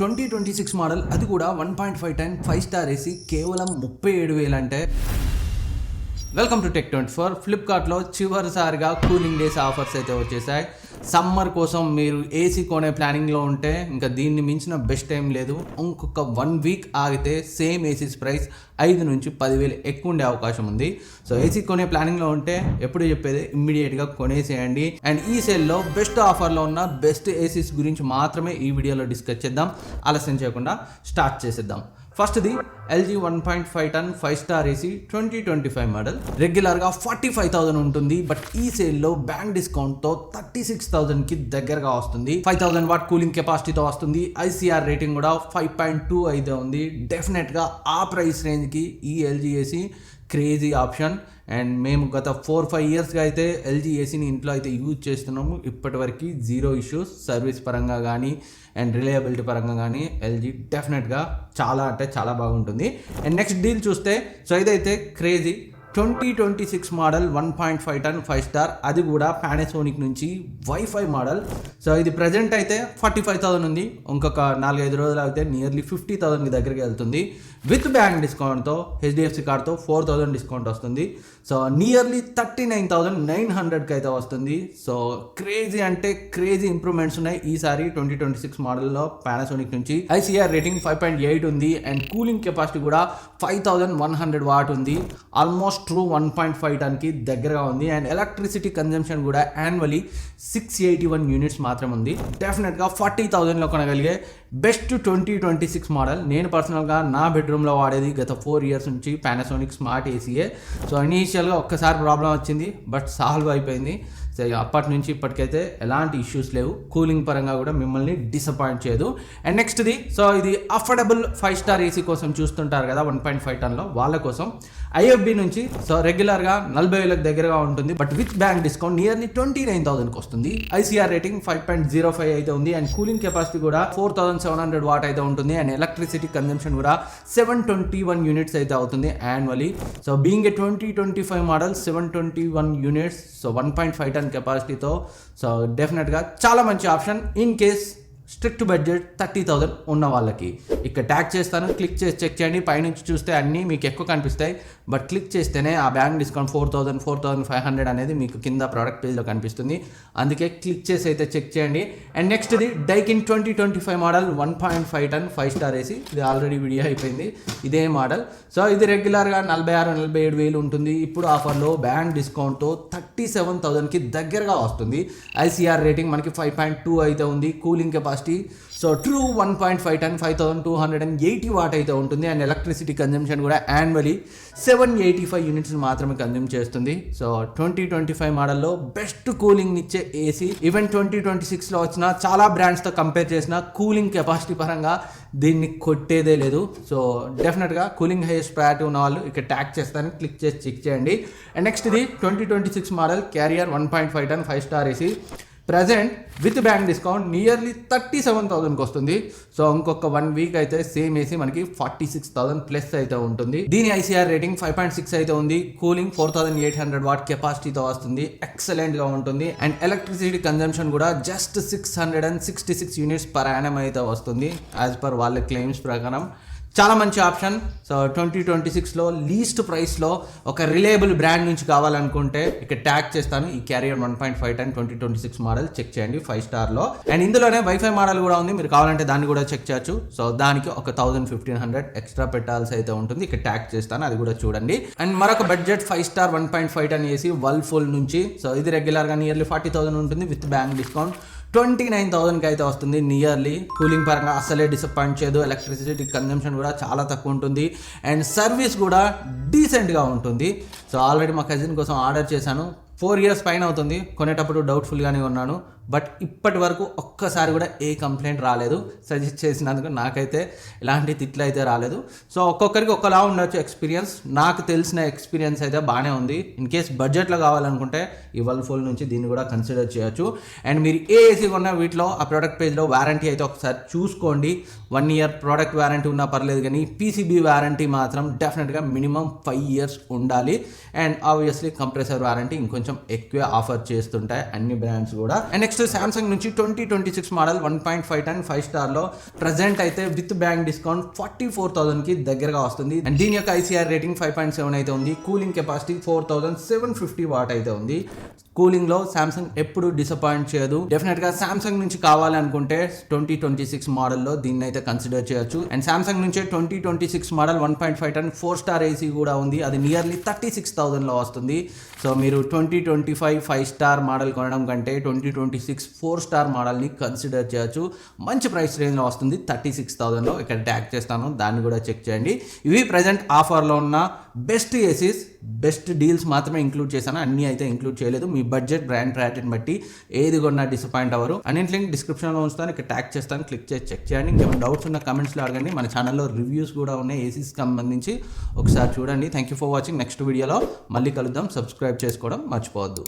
2026 model, అది కూడా 1.5 ton 5 star AC కేవలం 37,000 అంటే. వెల్కమ్ టు టెక్24. ఫ్లిప్కార్ట్లో చివరిసారిగా కూలింగ్ డేస్ ఆఫర్స్ అయితే వచ్చేసాయి. సమ్మర్ కోసం మీరు ఏసీ కొనే ప్లానింగ్లో ఉంటే ఇంకా దీన్ని మించిన బెస్ట్ టైం లేదు. ఇంకొక 1 వీక్ ఆగితే సేమ్ ఏసీస్ ప్రైస్ 5 నుంచి 10,000 ఎక్కువ ఉండే అవకాశం ఉంది. సో ఏసీ కొనే ప్లానింగ్లో ఉంటే ఎప్పుడు చెప్పేది ఇమ్మీడియట్గా కొనేసేయండి. అండ్ ఈ సేల్లో బెస్ట్ ఆఫర్లో ఉన్న బెస్ట్ ఏసీస్ గురించి మాత్రమే ఈ వీడియోలో డిస్కస్ చేద్దాం. ఆలస్యం చేయకుండా స్టార్ట్ చేసేద్దాం. ఫస్ట్ది LG 1.5 ton 5 star AC 2025 model. రెగ్యులర్గా 45,000 ఉంటుంది, బట్ ఈ సేల్లో బ్యాంక్ డిస్కౌంట్తో 36,000కి దగ్గరగా వస్తుంది. 5,000 వాట్ కూలింగ్ కెపాసిటీతో వస్తుంది. ICR రేటింగ్ కూడా 5.2 అయితే ఉంది. డెఫినెట్గా ఆ ప్రైస్ రేంజ్కి ఈ LG AC crazy option. And మేము గత 4-5 ఇయర్స్గా అయితే LG ఏసీని ఇంట్లో అయితే యూజ్ చేస్తున్నాము. ఇప్పటివరకు జీరో ఇష్యూస్. సర్వీస్ పరంగా కానీ అండ్ రిలయబిలిటీ పరంగా కానీ LG డెఫినెట్గా చాలా అంటే చాలా బాగుంటుంది. అండ్ నెక్స్ట్ డీల్ చూస్తే, సో ఇదైతే క్రేజీ 2026 మోడల్ 1.5 టన్ 5 స్టార్, అది కూడా పానాసోనిక్ నుంచి వైఫై మోడల్. సో ఇది ప్రజెంట్ అయితే 45,000 ఉంది. ఇంకొక 4-5 రోజులు అయితే నియర్లీ 50,000కి దగ్గరికి వెళ్తుంది. విత్ బ్యాంక్ డిస్కౌంట్తో HDFC కార్డ్తో 4,000 డిస్కౌంట్ వస్తుంది. సో నియర్లీ 39,900కి అయితే వస్తుంది. సో క్రేజీ అంటే క్రేజీ ఇంప్రూవ్మెంట్స్ ఉన్నాయి ఈసారి 2026 మోడల్లో పానాసోనిక్ నుంచి. ICR రేటింగ్ 5.8 ఉంది. అండ్ కూలింగ్ కెపాసిటీ కూడా 5,100 వాట్ ఉంది. ఆల్మోస్ట్ ట్రూ 1.5 టన్కి దగ్గరగా ఉంది. అండ్ ఎలక్ట్రిసిటీ కన్జంప్షన్ కూడా యాన్యువల్లీ 681 యూనిట్స్ మాత్రం ఉంది. డెఫినెట్గా 40,000లో కొనగలిగే బెస్ట్ 2026 మోడల్. నేను పర్సనల్గా నా బెడ్రూమ్లో వాడేది గత 4 ఇయర్స్ నుంచి పానాసోనిక్ స్మార్ట్ ఏసీయే. సో ఇనీషియల్గా ఒక్కసారి ప్రాబ్లం వచ్చింది, బట్ సాల్వ్ అయిపోయింది. సో అప్పటి నుంచి ఇప్పటికైతే ఎలాంటి ఇష్యూస్ లేవు. కూలింగ్ పరంగా కూడా మిమ్మల్ని డిసప్పాయింట్ చేయదు. అండ్ నెక్స్ట్ది, సో ఇది అఫోర్డబుల్ 5 స్టార్ ఏసీ కోసం చూస్తుంటారు కదా 1.5 టన్లో, వాళ్ళ కోసం IFB నుంచి. సో రెగ్యులర్గా 40,000కి దగ్గరగా ఉంటుంది, but with bank discount nearly 29,000కి వస్తుంది. ICR రేటింగ్ 5.05 అయితే ఉంది. అండ్ కూలింగ్ కెపాసిటీ కూడా 4,700 వాట్ అయితే ఉంటుంది. అండ్ ఎలక్ట్రిసిటీ కన్జంప్షన్ కూడా 721 యూనిట్స్ అయితే అవుతుంది annually. So being a 2025 model 721 units, so 1.5 ton కెపాసిటీతో, సో డెఫినెట్గా చాలా మంచి option in case strict budget 30,000 ఉన్న వాళ్ళకి. ఇక్కడ ట్యాగ్ చేస్తాను, క్లిక్ చేసి చెక్ చేయండి. పైనుంచి చూస్తే అన్నీ మీకు ఎక్కువ కనిపిస్తాయి, బట్ క్లిక్ చేస్తేనే ఆ బ్యాంక్ డిస్కౌంట్ 4,000, 4,500 అనేది మీకు కింద ప్రోడక్ట్ పేజ్లో కనిపిస్తుంది. అందుకే క్లిక్ చేసి అయితే చెక్ చేయండి. అండ్ నెక్స్ట్ది Daikin 2025 model 1.5 ton 5 star AC. ఇది ఆల్రెడీ వీడియో అయిపోయింది, ఇదే మోడల్. సో ఇది రెగ్యులర్గా 46,000-47,000 ఉంటుంది. ఇప్పుడు ఆఫర్లో బ్యాంక్ డిస్కౌంట్తో 37,000కి దగ్గరగా వస్తుంది. ICR రేటింగ్ మనకి 5.2 అయితే ఉంది. Cooling capacity so true 1.5 ton 5,280 watt అయితే ఉంటుంది. అండ్ ఎలక్ట్రిసిటీ కన్జంప్షన్ కూడా యాన్యువల్లీ 785 యూనిట్స్ మాత్రమే కన్జ్యూమ్ చేస్తుంది. సో 2025 మోడల్లో బెస్ట్ కూలింగ్ ఇచ్చే ఏసీ. ఈవెన్ 2026లో వచ్చిన చాలా బ్రాండ్స్తో కంపేర్ చేసిన కూలింగ్ కెపాసిటీ పరంగా దీన్ని కొట్టేదే లేదు. సో డెఫినెట్గా కూలింగ్ హైయెస్ట్ ప్రయారిటీ ఉన్న వాళ్ళు ఇక్కడ ట్యాగ్ చేస్తారని క్లిక్ చేసి చెక్ చేయండి. అండ్ నెక్స్ట్ ఇది 2026 model Carrier 1.5 ton 5 star AC. Present with bank discount nearly 37,000కి వస్తుంది. సో ఇంకొక 1 వీక్ అయితే సేమ్ ఏసీ మనకి 46,000 ప్లస్ అయితే ఉంటుంది. దీని ICR రేటింగ్ 5.6 అయితే ఉంది. కూలింగ్ 4,800 వాట్ కెపాసిటీతో వస్తుంది. ఎక్సలెంట్గా ఉంటుంది. అండ్ ఎలక్ట్రిసిటీ కన్జంప్షన్ కూడా జస్ట్ 666 యూనిట్స్ పర్ యానం అయితే వస్తుంది యాజ్ పర్ వాళ్ళ క్లెయిమ్స్ ప్రకారం. చాలా మంచి ఆప్షన్. సో 2026లో లీస్ట్ ప్రైస్లో ఒక రిలయబుల్ బ్రాండ్ నుంచి కావాలనుకుంటే ఇక్కడ ట్యాగ్ చేస్తాను. ఈ క్యారియర్ 1.5 టన్ 2026 మోడల్ చెక్ చేయండి 5 స్టార్లో. అండ్ ఇందులోనే వైఫై మోడల్ కూడా ఉంది, మీరు కావాలంటే దాన్ని కూడా చెక్ చేయొచ్చు. సో దానికి ఒక 1,000-1,500 ఎక్స్ట్రా పెట్టాల్సి అయితే ఉంటుంది. ఇక్కడ ట్యాగ్ చేస్తాను, అది కూడా చూడండి. అండ్ మరొక budget 5 star 1.5 ton AC Whirlpool నుంచి. సో ఇది రెగ్యులర్గా నియర్లీ 40,000 ఉంటుంది. విత్ బ్యాంక్ డిస్కౌంట్ 29,000కి అయితే వస్తుంది నియర్లీ. కూలింగ్ పరంగా అస్సలే డిసప్పాయింట్ చేయదు. ఎలక్ట్రిసిటీ కన్జంప్షన్ కూడా చాలా తక్కువ ఉంటుంది. అండ్ సర్వీస్ కూడా డీసెంట్గా ఉంటుంది. సో ఆల్రెడీ మా కజిన్ కోసం ఆర్డర్ చేశాను. 4 ఇయర్స్ పైన అవుతుంది. కొనేటప్పుడు డౌట్ఫుల్గానే ఉన్నాను, బట్ ఇప్పటి వరకు ఒక్కసారి కూడా ఏ కంప్లైంట్ రాలేదు. సజెస్ట్ చేసినందుకు నాకైతే ఎలాంటి తిట్లు అయితే రాలేదు. సో ఒక్కొక్కరికి ఒక్కలా ఉండొచ్చు ఎక్స్పీరియన్స్. నాకు తెలిసిన ఎక్స్పీరియన్స్ అయితే బాగానే ఉంది. ఇన్ కేస్ బడ్జెట్లో కావాలనుకుంటే ఈ వర్ల్పూల్ నుంచి దీన్ని కూడా కన్సిడర్ చేయొచ్చు. అండ్ మీరు ఏ ఏసీ కొన్నా వీటిలో ఆ ప్రోడక్ట్ పేజ్లో వారంటీ అయితే ఒకసారి చూసుకోండి. 1 ఇయర్ ప్రోడక్ట్ వారంటీ ఉన్నా పర్లేదు, కానీ PCB వారంటీ మాత్రం డెఫినెట్గా మినిమం 5 ఇయర్స్ ఉండాలి. అండ్ ఆబ్వియస్లీ కంప్రెసర్ వారంటీ ఇంకొంచెం ఎక్కువ ఆఫర్ చేస్తుంటాయి అన్ని బ్రాండ్స్ కూడా. అండ్ నెక్స్ట్ నెక్స్ట్ సామ్సంగ్ నుంచి 2026 మోడల్ 1.5 టన్ 5 స్టార్లో ప్రజెంట్ అయితే విత్ బ్యాంక్ డిస్కౌంట్ 44,000కి దగ్గరగా వస్తుంది. అండ్ దీని యొక్క ఐసీఆర్ రేటింగ్ 5.7 అయితే ఉంది. కూలింగ్ కెపాసిటీ 4750 వాట్ అయితే ఉంది. కూలింగ్ లో సామ్సంగ్ ఎప్పుడు డిసప్పాయింట్ చేయదు. డెఫినెట్ గా సామ్సంగ్ నుంచి కావాలనుకుంటే 2026 మోడల్లో దీన్ని అయితే కన్సిడర్ చేయొచ్చు. అండ్ సామ్సంగ్ నుంచే 2026 మోడల్ 1.5 టన్ 4 స్టార్ ఏసీ కూడా ఉంది. అది నియర్లీ 36,000లో వస్తుంది. సో మీరు 2025 5 స్టార్ మోడల్ కొనడం కంటే 2026 4 స్టార్ మోడల్ని కన్సిడర్ చేయొచ్చు. మంచి ప్రైస్ రేంజ్లో వస్తుంది 36,000లో. ఇక్కడ ట్యాగ్ చేస్తాను, దాన్ని కూడా చెక్ చేయండి. ఇవి ప్రజెంట్ ఆఫర్లో ఉన్న బెస్ట్ ఏసీస్, బెస్ట్ డీల్స్ మాత్రమే ఇంక్లూడ్ చేశాను, అన్నీ అయితే ఇంక్లూడ్ చేయలేదు. మీ బడ్జెట్, బ్రాండ్ ప్రైయారిటీని బట్టి ఏది కొన్నా డిసప్పాయింట్ అవ్వరు. అన్నింటి లింక్ డిస్క్రిప్షన్లో ఉంచుతాను, ఇక్కడ ట్యాగ్ చేస్తాను, క్లిక్ చేసి చెక్ చేయండి. ఇంకేమైనా డౌట్స్ ఉన్న కమెంట్స్లో అడగండి. మన ఛానల్లో రివ్యూస్ కూడా ఉన్నాయి ఏసీస్ సంబంధించి, ఒకసారి చూడండి. Thank you for watching. Next వీడియోలో మళ్ళీ కలుద్దాం. సబ్స్క్రైబ్ చేసుకోవడం మర్చిపోవద్దు.